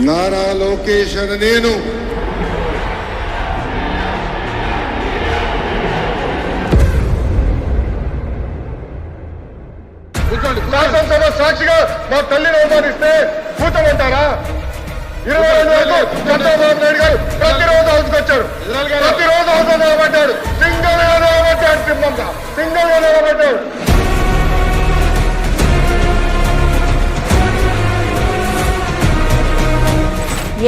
నారా లోకేష్ అని నేను శాసనసభ సాక్షిగా మా తల్లిని అవమానిస్తే కూర్చోమంటారా? 25 వరకు చంద్రబాబు నాయుడు గారు ప్రతిరోజు హౌస్కి వచ్చాడు, ప్రతిరోజు హౌస్ నిలబడ్డాడు, సింగల్ గా నిలబడ్డాడు, సింగల్ గా నిలబడ్డాడు.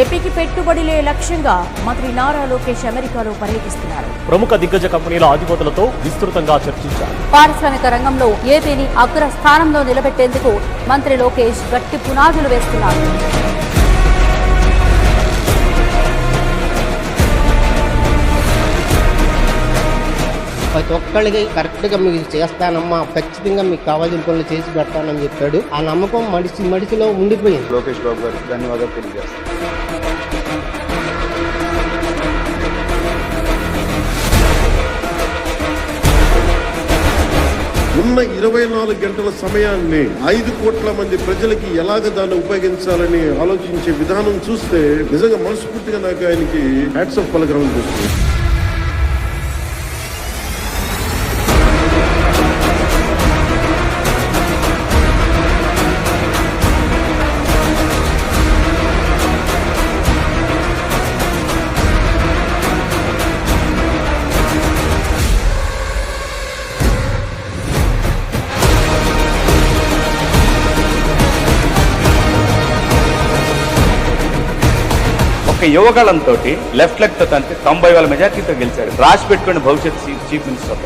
ఏపీకి పెట్టుబడులే లక్ష్యంగా మంత్రి నారా లోకేష్ అమెరికాలో పర్యటిస్తున్నారు. ప్రముఖ దిగ్గజ కంపెనీల అధిపతులతో విస్తృతంగా చర్చించారు. పారిశ్రామిక రంగంలో ఏపీని అగ్ర స్థానంలో నిలబెట్టేందుకు మంత్రి లోకేష్ గట్టి పునాదులు వేస్తున్నారు. ప్రతి ఒక్కళ్ళకి కరెక్ట్గా మీకు చేస్తానమ్మా, ఖచ్చితంగా మీకు కావాల్సిన పనులు చేసి పెడతానని చెప్పాడు. ఆ నమ్మకం మడిసిలో ఉండిపోయింది. లోకేష్ బాబు గారికి ధన్యవాదాలు తెలియజేస్తాను. ఉన్న 24 గంటల సమయాన్ని 5 కోట్ల మంది ప్రజలకి ఎలాగ దాన్ని ఉపయోగించాలని ఆలోచించే విధానం చూస్తే నిజంగా మనస్ఫూర్తిగా నాకు ఆయనకి హ్యాట్స్ ఆఫ్ పలకరాలనిపిస్తుంది. ఒక యువగళంతో లెఫ్ట్ లెగ్ తో తంతే 90,000 మెజార్టీతో గెలిచాడు. రాసి పెట్టుకుని భవిష్యత్ చీఫ్ మినిస్టర్.